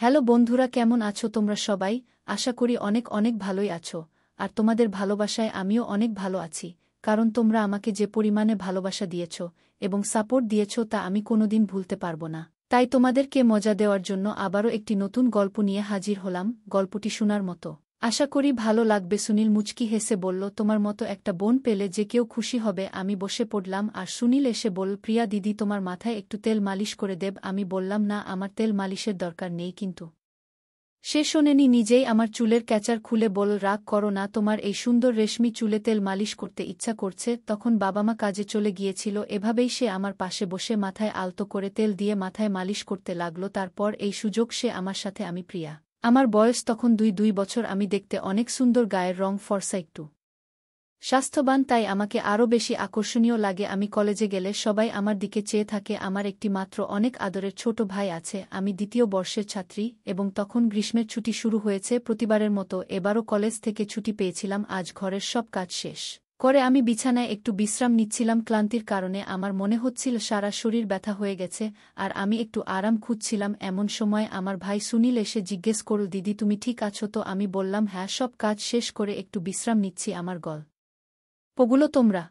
Hello বন্ধুরা, কেমন আছো তোমরা সবাই? আশা করি অনেক অনেক ভালোই আছো। আর তোমাদের ভালোবাসায় আমিও অনেক ভালো আছি, কারণ তোমরা আমাকে যে পরিমাণে ভালোবাসা দিয়েছ এবং সাপোর্ট দিয়েছ তা আমি কোনোদিন ভুলতে পারব না। তাই তোমাদেরকে মজা দেওয়ার জন্য আবারও একটি নতুন গল্প নিয়ে হাজির হলাম, গল্পটি শোনার মতো। আশা করি ভালো লাগবে। সুনীল মুচকি হেসে বলল, তোমার মতো একটা বোন পেলে যে কেউ খুশি হবে। আমি বসে পড়লাম আর সুনীল এসে বলল, প্রিয়া দিদি তোমার মাথায় একটু তেল মালিশ করে দেব। আমি বললাম, না, আমার তেল মালিশের দরকার নেই। কিন্তু সে শোনেনি, নিজেই আমার চুলের ক্যাচার খুলে বল, রাগ করো না, তোমার এই সুন্দর রেশমি চুলে তেল মালিশ করতে ইচ্ছা করছে। তখন বাবা-মা কাজে চলে গিয়েছিল, এভাবেই সে আমার পাশে বসে মাথায় আলতো করে তেল দিয়ে মাথায় মালিশ করতে লাগল। তারপর এই সুযোগ সে আমার সাথে। আমি প্রিয়া, আমার বয়স তখন ২ বছর। আমি দেখতে অনেক সুন্দর, গায়ের রং ফর্সা, একটু স্বাস্থ্যবান, তাই আমাকে আরও বেশি আকর্ষণীয় লাগে। আমি কলেজে গেলে সবাই আমার দিকে চেয়ে থাকে। আমার একটি মাত্র অনেক আদরের ছোট ভাই আছে। আমি দ্বিতীয় বর্ষের ছাত্রী এবং তখন গ্রীষ্মের ছুটি শুরু হয়েছে। প্রতিবারের মতো এবারও কলেজ থেকে ছুটি পেয়েছিলাম। আজ ঘরের সব কাজ শেষ করে আমি বিছানায় একটু বিশ্রাম নিচ্ছিলাম। ক্লান্তির কারণে আমার মনে হচ্ছিল সারা শরীর ব্যথা হয়ে গেছে, আর আমি একটু আরাম খুঁজছিলাম। এমন সময় আমার ভাই সুনীল এসে জিজ্ঞেস করল, দিদি তুমি ঠিক আছো তো? আমি বললাম, হ্যাঁ, সব কাজ শেষ করে একটু বিশ্রাম নিচ্ছি। আমার গল্পগুলো তোমরা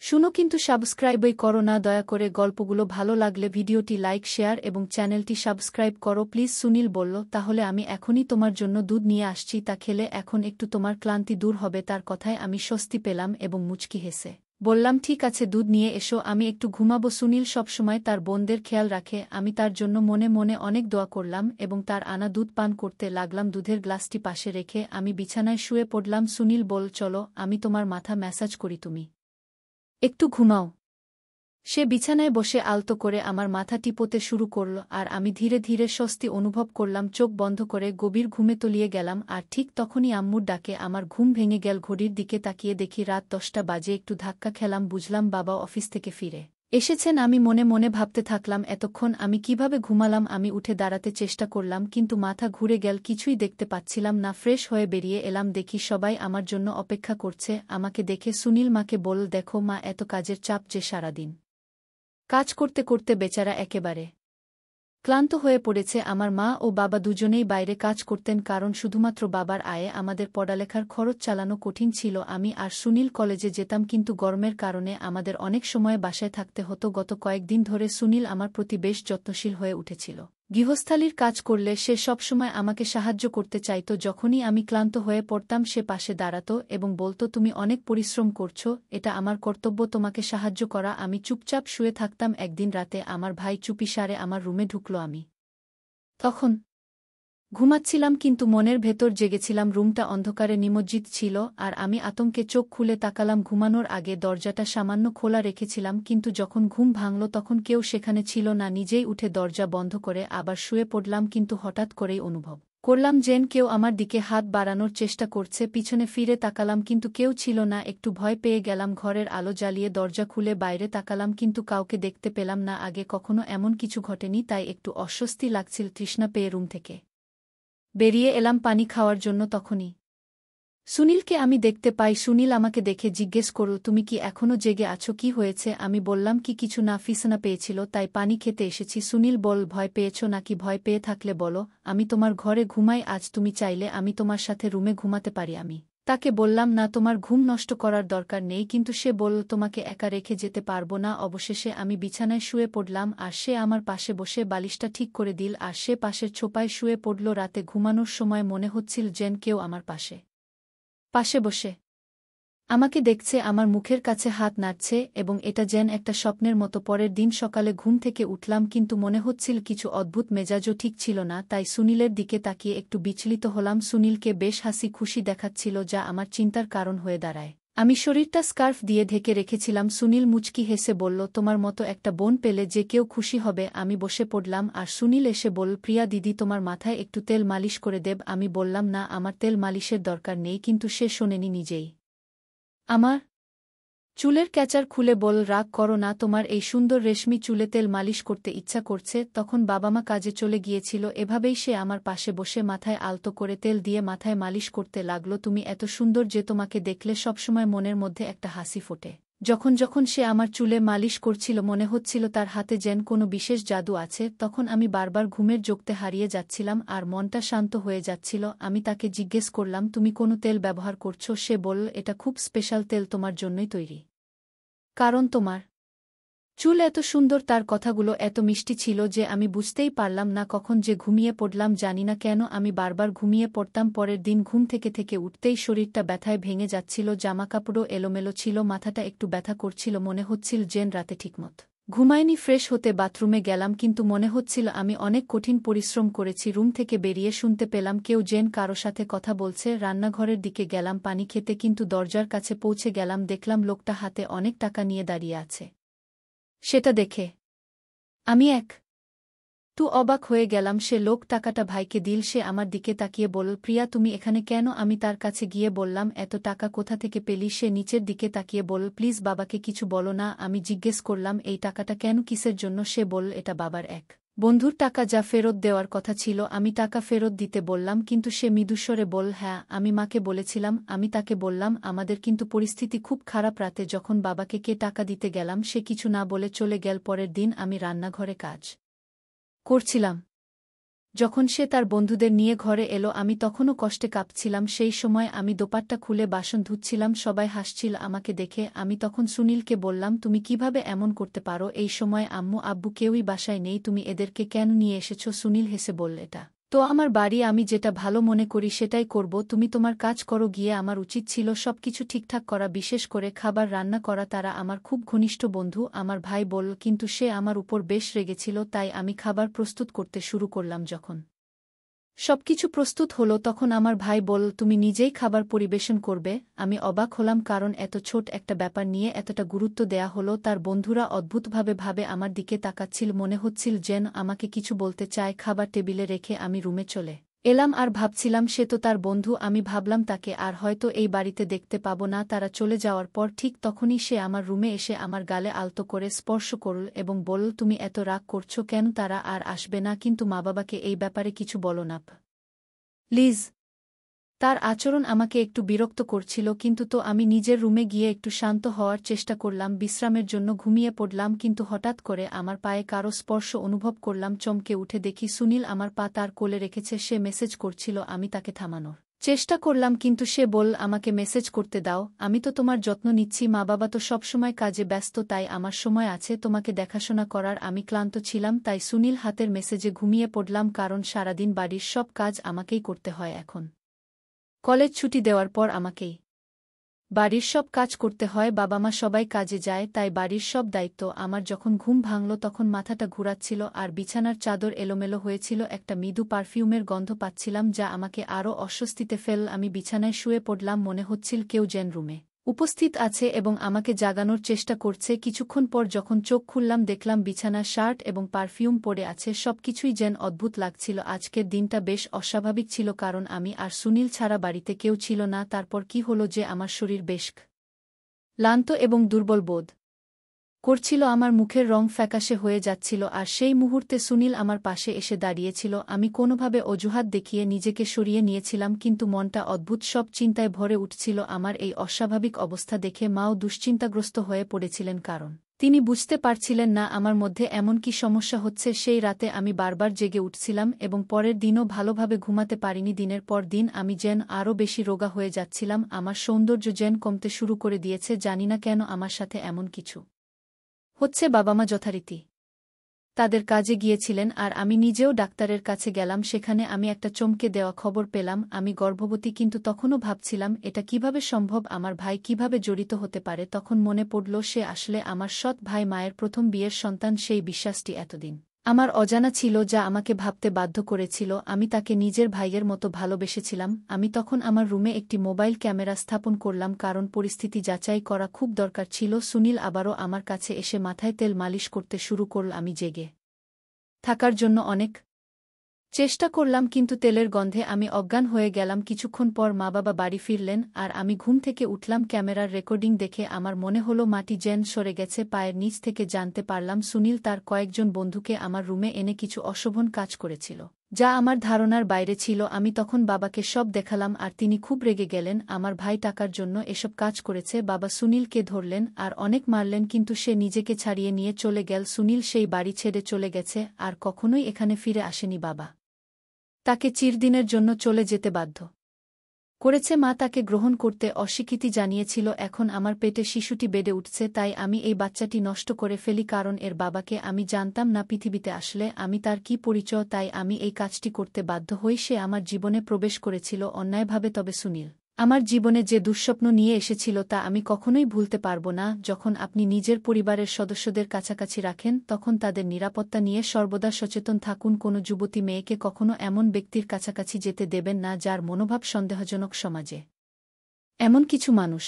শুনো, কিন্তু সাবস্ক্রাইবই করো না দয়া করে। গল্পগুলো ভালো লাগলে ভিডিওটি লাইক, শেয়ার এবং চ্যানেলটি সাবস্ক্রাইব করো প্লিজ। সুনীল বলল, তাহলে আমি এখনই তোমার জন্য দুধ নিয়ে আসছি, তা খেলে এখন একটু তোমার ক্লান্তি দূর হবে। তার কথায় আমি স্বস্তি পেলাম এবং মুচকি হেসে বললাম, ঠিক আছে, দুধ নিয়ে এসো, আমি একটু ঘুমাবো। সুনীল সবসময় তার বোনদের খেয়াল রাখে। আমি তার জন্য মনে মনে অনেক দোয়া করলাম এবং তার আনা দুধ পান করতে লাগলাম। দুধের গ্লাসটি পাশে রেখে আমি বিছানায় শুয়ে পড়লাম। সুনীল বল, চলো আমি তোমার মাথা ম্যাসাজ করি, তুমি একটু ঘুমাও। সে বিছানায় বসে আলতো করে আমার মাথা টিপোতে শুরু করল, আর আমি ধীরে ধীরে স্বস্তি অনুভব করলাম। চোখ বন্ধ করে গভীর ঘুমে তলিয়ে গেলাম। আর ঠিক তখনই আম্মুর ডাকে আমার ঘুম ভেঙে গেল। ঘড়ির দিকে তাকিয়ে দেখি রাত 10টা বাজে। একটু ধাক্কা খেলাম, বুঝলাম বাবা অফিস থেকে ফিরে এসেছেন। আমি মনে মনে ভাবতে থাকলাম, এতক্ষণ আমি কিভাবে ঘুমালাম। আমি উঠে দাঁড়াতে চেষ্টা করলাম, কিন্তু মাথা ঘুরে গেল, কিছুই দেখতে পাচ্ছিলাম না। ফ্রেশ হয়ে বেরিয়ে এলাম, দেখি সবাই আমার জন্য অপেক্ষা করছে। আমাকে দেখে সুনীল মাকে বলল, দেখো মা, এত কাজের চাপ যে, সারাদিন কাজ করতে করতে বেচারা একেবারে ক্লান্ত হয়ে পড়েছে। আমার মা ও বাবা দুজনেই বাইরে কাজ করতেন, কারণ শুধুমাত্র বাবার আয়ে আমাদের পড়ালেখার খরচ চালানো কঠিন ছিল। আমি আর সুনীল কলেজে যেতাম, কিন্তু গরমের কারণে আমাদের অনেক সময় বাসায় থাকতে হতো। গত কয়েকদিন ধরে সুনীল আমার প্রতি বেশ যত্নশীল হয়ে উঠেছিল। গৃহস্থালির কাজ করলে সে সবসময় আমাকে সাহায্য করতে চাইত। যখনই আমি ক্লান্ত হয়ে পড়তাম সে পাশে দাঁড়াত এবং বলত, তুমি অনেক পরিশ্রম করছো, এটা আমার কর্তব্য তোমাকে সাহায্য করা। আমি চুপচাপ শুয়ে থাকতাম। একদিন রাতে আমার ভাই চুপিসারে আমার রুমে ঢুকল। আমি তখন ঘুমাচ্ছিলাম, কিন্তু মনের ভেতর জেগেছিলাম। রুমটা অন্ধকারে নিমজ্জিত ছিল, আর আমি আতঙ্কে চোখ খুলে তাকালাম। ঘুমানোর আগে দরজাটা সামান্য খোলা রেখেছিলাম, কিন্তু যখন ঘুম ভাঙল তখন কেউ সেখানে ছিল না। নিজেই উঠে দরজা বন্ধ করে আবার শুয়ে পড়লাম, কিন্তু হঠাৎ করেই অনুভব করলাম যেন কেউ আমার দিকে হাত বাড়ানোর চেষ্টা করছে। পিছনে ফিরে তাকালাম, কিন্তু কেউ ছিল না। একটু ভয় পেয়ে গেলাম। ঘরের আলো জ্বালিয়ে দরজা খুলে বাইরে তাকালাম, কিন্তু কাউকে দেখতে পেলাম না। আগে কখনো এমন কিছু ঘটেনি, তাই একটু অস্বস্তি লাগছিল। তৃষ্ণা পেয়ে রুম থেকে বেরিয়ে এলাম পানি খাওয়ার জন্য। তখনই সুনীলকে আমি দেখতে পাই। সুনীল আমাকে দেখে জিজ্ঞেস করল, তুমি কি এখনো জেগে আছো? কি হয়েছে? আমি বললাম, কি কিছু না, ফিসনা পেয়েছিল তাই পানি খেতে এসেছি। সুনীল বল, ভয় পেয়েছ নাকি? ভয় পেয়ে থাকলে বলো, আমি তোমার ঘরে ঘুমাই আজ, তুমি চাইলে আমি তোমার সাথে রুমে ঘুমাতে পারি। আমি তাকে বললাম, না, তোমার ঘুম নষ্ট করার দরকার নেই, কিন্তু সে বলল, তোমাকে একা রেখে যেতে পারবো না। অবশেষে আমি বিছানায় শুয়ে পড়লাম, আর সে আমার পাশে বসে বালিশটা ঠিক করে দিল, আর সে পাশের ছোপায় শুয়ে পড়ল। রাতে ঘুমানোর সময় মনে হচ্ছিল যেন কেউ আমার পাশে পাশে বসে আমাকে দেখছে, আমার মুখের কাছে হাত নাড়ছে, এবং এটা যেন একটা স্বপ্নের মতো। পরের দিন সকালে ঘুম থেকে উঠলাম, কিন্তু মনে হচ্ছিল কিছু অদ্ভুত, মেজাজও ঠিক ছিল না। তাই সুনীলের দিকে তাকিয়ে একটু বিচলিত হলাম। সুনীলকে বেশ হাসি খুশি দেখাচ্ছিল, যা আমার চিন্তার কারণ হয়ে দাঁড়ায়। আমি শরীরটা স্কার্ফ দিয়ে ঢেকে রেখেছিলাম। সুনীল মুচকি হেসে বলল, তোমার মতো একটা বোন পেলে যে কেউ খুশি হবে। আমি বসে পড়লাম, আর সুনীল এসে বলল, প্রিয়া দিদি তোমার মাথায় একটু তেল মালিশ করে দেব। আমি বললাম, না, আমার তেল মালিশের দরকার নেই, কিন্তু সে শোনেনি, নিজেই আমার চুলের ক্যাচার খুলে বল, রাগ করো না, তোমার এই সুন্দর রেশমি চুলে তেল মালিশ করতে ইচ্ছা করছে। তখন বাবা-মা কাজে চলে গিয়েছিল, এভাবেই সে আমার পাশে বসে মাথায় আলতো করে তেল দিয়ে মাথায় মালিশ করতে লাগল। তুমি এত সুন্দর যে তোমাকে দেখলে সবসময় মনের মধ্যে একটা হাসি ফোটে। যখন যখন সে আমার চুলে মালিশ করছিল মনে হচ্ছিল তার হাতে যেন কোনো বিশেষ জাদু আছে, তখন আমি বারবার ঘুমের জগতে হারিয়ে যাচ্ছিলাম আর মনটা শান্ত হয়ে যাচ্ছিল। আমি তাকে জিজ্ঞেস করলাম, তুমি কোনো তেল ব্যবহার করছো? সে বলল, এটা খুব স্পেশাল তেল, তোমার জন্যই তৈরি। কারণ তোমার চুল এত সুন্দর। তার কথাগুলো এত মিষ্টি ছিল যে আমি বুঝতেই পারলাম না কখন যে ঘুমিয়ে পড়লাম। জানি না কেন আমি বারবার ঘুমিয়ে পড়তাম। পরের দিন ঘুম থেকে উঠতেই শরীরটা ব্যথায় ভেঙে যাচ্ছিল, জামাকাপড়ও এলোমেলো ছিল, মাথাটা একটু ব্যথা করছিল, মনে হচ্ছিল যেন রাতে ঠিকমত ঘুমায়নি। ফ্রেশ হতে বাথরুমে গেলাম, কিন্তু মনে হচ্ছিল আমি অনেক কঠিন পরিশ্রম করেছি। রুম থেকে বেরিয়ে শুনতে পেলাম কেউ যেন কারো সাথে কথা বলছে। রান্নাঘরের দিকে গেলাম পানি খেতে, কিন্তু দরজার কাছে পৌঁছে গেলাম, দেখলাম লোকটা হাতে অনেক টাকা নিয়ে দাঁড়িয়ে আছে। সেটা দেখে আমি একটু অবাক হয়ে গেলাম। সে লোক টাকাটা ভাইকে দিল। সে আমার দিকে তাকিয়ে বলল, প্রিয়া তুমি এখানে কেন? আমি তার কাছে গিয়ে বললাম, এত টাকা কোথা থেকে পেলি? সে নিচের দিকে তাকিয়ে বলল, প্লিজ বাবাকে কিছু বলো না। আমি জিজ্ঞেস করলাম, এই টাকাটা কেন, কিসের জন্য? সে বলল, এটা বাবার এক বন্ধুর টাকা, যা ফেরত দেওয়ার কথা ছিল। আমি টাকা ফেরত দিতে বললাম, কিন্তু সে মৃদুস্বরে বলল, হ্যাঁ আমি মাকে বলেছিলাম। আমি তাকে বললাম, আমাদের কিন্তু পরিস্থিতি খুব খারাপ। রাতে যখন বাবাকে টাকা দিতে গেলাম সে কিছু না বলে চলে গেল। পরের দিন আমি রান্নাঘরে কাজ করছিলাম, যখন সে তার বন্ধুদের নিয়ে ঘরে এলো আমি তখনও কষ্টে কাঁপছিলাম। সেই সময় আমি দোপাট্টা খুলে বাসন ধুচ্ছিলাম, সবাই হাসছিল আমাকে দেখে। আমি তখন সুনীলকে বললাম, তুমি কিভাবে এমন করতে পারো? এই সময় আম্মু আব্বু কেউই বাসায় নেই, তুমি এদেরকে কেন নিয়ে এসেছ? সুনীল হেসে বলল, এটা তো আমার বাড়ি, আমি যেটা ভালো মনে করি সেটাই করব। তুমি তোমার কাজ করো গিয়ে। আমার উচিত ছিল সবকিছু ঠিকঠাক করা, বিশেষ করে খাবার রান্না করা। তারা আমার খুব ঘনিষ্ঠ বন্ধু। আমার ভাই বলল, কিন্তু সে আমার উপর বেশ রেগেছিল। তাই আমি খাবার প্রস্তুত করতে শুরু করলাম। যখন সবকিছু প্রস্তুত হলো তখন আমার ভাই বলল, তুমি নিজেই খাবার পরিবেশন করবে। আমি অবাক হলাম, কারণ এত ছোট একটা ব্যাপার নিয়ে এতটা গুরুত্ব দেয়া হলো। তার বন্ধুরা অদ্ভুতভাবে আমার দিকে তাকাচ্ছিল, মনে হচ্ছিল যেন আমাকে কিছু বলতে চায়। খাবার টেবিলে রেখে আমি রুমে চলে এলাম আর ভাবছিলাম সে তো তার বন্ধু। আমি ভাবলাম তাকে আর হয়তো এই বাড়িতে দেখতে পাবো না। তারা চলে যাওয়ার পর ঠিক তখনই সে আমার রুমে এসে আমার গালে আলতো করে স্পর্শ করল এবং বলল, তুমি এত রাগ করছো কেন? তারা আর আসবে না, কিন্তু মা বাবাকে এই ব্যাপারে কিছু বলো না প্লিজ। তার আচরণ আমাকে একটু বিরক্ত করছিল, কিন্তু তো আমি নিজের রুমে গিয়ে একটু শান্ত হওয়ার চেষ্টা করলাম। বিশ্রামের জন্য ঘুমিয়ে পড়লাম, কিন্তু হঠাৎ করে আমার পায়ে কারো স্পর্শ অনুভব করলাম। চমকে উঠে দেখি সুনীল আমার পা তার কোলে রেখেছে। সে মেসেজ করছিল। আমি তাকে থামানোর চেষ্টা করলাম, কিন্তু সে বলল, আমাকে মেসেজ করতে দাও, আমি তো তোমার যত্ন নিচ্ছি। মা বাবা তো সবসময় কাজে ব্যস্ত, তাই আমার সময় আছে তোমাকে দেখাশোনা করার। আমি ক্লান্ত ছিলাম, তাই সুনীল হাতের মেসেজে ঘুমিয়ে পড়লাম, কারণ সারাদিন বাড়ির সব কাজ আমাকেই করতে হয়। এখন কলেজ ছুটি দেওয়ার পর আমাকেই বাড়ির সব কাজ করতে হয়। বাবা মা সবাই কাজে যায়, তাই বাড়ির সব দায়িত্ব আমার। যখন ঘুম ভাঙল তখন মাথাটা ঘুরাচ্ছিল আর বিছানার চাদর এলোমেলো হয়েছিল। একটা মৃদু পারফিউমের গন্ধ পাচ্ছিলাম, যা আমাকে আরও অস্বস্তিতে ফেলল। আমি বিছানায় শুয়ে পড়লাম, মনে হচ্ছিল কেউ যেন রুমে উপস্থিত আছে এবং আমাকে জাগানোর চেষ্টা করছে। কিছুক্ষণ পর যখন চোখ খুললাম দেখলাম বিছানা শার্ট এবং পারফিউম পড়ে আছে। সবকিছুই যেন অদ্ভুত লাগছিল। আজকের দিনটা বেশ অস্বাভাবিক ছিল, কারণ আমি আর সুনীল ছাড়া বাড়িতে কেউ ছিল না। তারপর কি হলো যে আমার শরীর বেশ ক্লান্ত এবং দুর্বল বোধ করছিল, আমার মুখের রং ফ্যাকাশে হয়ে যাচ্ছিল। আর সেই মুহূর্তে সুনীল আমার পাশে এসে দাঁড়িয়েছিল। আমি কোনোভাবে অজুহাত দেখিয়ে নিজেকে সরিয়ে নিয়েছিলাম, কিন্তু মনটা অদ্ভুত সব চিন্তায় ভরে উঠছিল। আমার এই অস্বাভাবিক অবস্থা দেখে মাও দুশ্চিন্তাগ্রস্ত হয়ে পড়েছিলেন, কারণ তিনি বুঝতে পারছিলেন না আমার মধ্যে এমন কি সমস্যা হচ্ছে। সেই রাতে আমি বারবার জেগে উঠছিলাম এবং পরের দিনও ভালোভাবে ঘুমাতে পারিনি। দিনের পর দিন আমি যেন আরও বেশি রোগা হয়ে যাচ্ছিলাম। আমার সৌন্দর্য যেন কমতে শুরু করে দিয়েছে। জানি না কেন আমার সাথে এমন কিছু হচ্ছে। বাবা মা যথারীতি তাদের কাজে গিয়েছিলেন আর আমি নিজেও ডাক্তারের কাছে গেলাম। সেখানে আমি একটা চমকে দেওয়া খবর পেলাম, আমি গর্ভবতী। কিন্তু তখনও ভাবছিলাম এটা কিভাবে সম্ভব, আমার ভাই কিভাবে জড়িত হতে পারে। তখন মনে পড়ল সে আসলে আমার সৎ ভাই, মায়ের প্রথম বিয়ের সন্তান। সেই বিশ্বাসটি এতদিন আমার অজানা ছিল, যা আমাকে ভাবতে বাধ্য করেছিল আমি তাকে নিজের ভাইয়ের মতো ভালোবেসেছিলাম। আমি তখন আমার রুমে একটি মোবাইল ক্যামেরা স্থাপন করলাম, কারণ পরিস্থিতি যাচাই করা খুব দরকার ছিল। সুনীল আবারও আমার কাছে এসে মাথায় তেল মালিশ করতে শুরু করল। আমি জেগে থাকার জন্য অনেক চেষ্টা করলাম, কিন্তু তেলের গন্ধে আমি অজ্ঞান হয়ে গেলাম। কিছুক্ষণ পর মা বাবা বাড়ি ফিরলেন আর আমি ঘুম থেকে উঠলাম। ক্যামেরার রেকর্ডিং দেখে আমার মনে হলো মাটি যেন সরে গেছে পায়ের নিচ থেকে। জানতে পারলাম সুনীল তার কয়েকজন বন্ধুকে আমার রুমে এনে কিছু অশোভন কাজ করেছিল। যা আমার ধারণার বাইরে ছিল। আমি তখন বাবাকে সব দেখালাম আর তিনি খুব রেগে গেলেন। আমার ভাই টাকার জন্য এসব কাজ করেছে। বাবা সুনীলকে ধরলেন আর অনেক মারলেন, কিন্তু সে নিজেকে ছাড়িয়ে নিয়ে চলে গেল। সুনীল সেই বাড়ি ছেড়ে চলে গেছে আর কখনোই এখানে ফিরে আসেনি। বাবা তাকে চিরদিনের জন্য চলে যেতে বাধ্য করেছে। মা তাকে গ্রহণ করতে অস্বীকৃতি জানিয়েছিল। এখন আমার পেটে শিশুটি বেড়ে উঠছে, তাই আমি এই বাচ্চাটি নষ্ট করে ফেলি, কারণ এর বাবাকে আমি জানতাম না। পৃথিবীতে আসলে আমি তার কি পরিচয়, তাই আমি এই কাজটি করতে বাধ্য হই। সে আমার জীবনে প্রবেশ করেছিল অন্যায়ভাবে, তবে সুনীল আমার জীবনে যে দুঃস্বপ্ন নিয়ে এসেছিল তা আমি কখনোই ভুলতে পারব না। যখন আপনি নিজের পরিবারের সদস্যদের কাছাকাছি রাখেন, তখন তাদের নিরাপত্তা নিয়ে সর্বদা সচেতন থাকুন। কোনো যুবতী মেয়েকে কখনো এমন ব্যক্তির কাছাকাছি যেতে দেবেন না যার মনোভাব সন্দেহজনক। সমাজে এমন কিছু মানুষ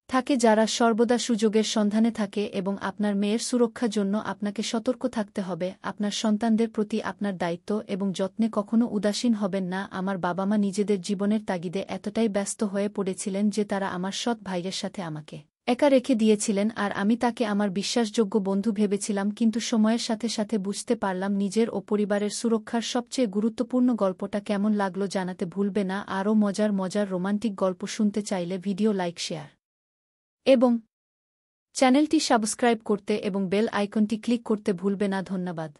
থাকে যারা সর্বদা সুযোগের সন্ধানে থাকে, এবং আপনার মেয়ের সুরক্ষার জন্য আপনাকে সতর্ক থাকতে হবে। আপনার সন্তানদের প্রতি আপনার দায়িত্ব এবং যত্নে কখনো উদাসীন হবেন না। আমার বাবা মা নিজেদের জীবনের তাগিদে এতটাই ব্যস্ত হয়ে পড়েছিলেন যে তারা আমার সৎ ভাইয়ের সাথে আমাকে একা রেখে দিয়েছিলেন, আর আমি তাকে আমার বিশ্বাসযোগ্য বন্ধু ভেবেছিলাম। কিন্তু সময়ের সাথে সাথে বুঝতে পারলাম নিজের ও পরিবারের সুরক্ষার সবচেয়ে গুরুত্বপূর্ণ। গল্পটা কেমন লাগলো জানাতে ভুলবে না। আরও মজার মজার রোমান্টিক গল্প শুনতে চাইলে ভিডিও লাইক, শেয়ার এবং চ্যানেলটি সাবস্ক্রাইব করতে এবং বেল আইকনটি ক্লিক করতে ভুলবে না। ধন্যবাদ।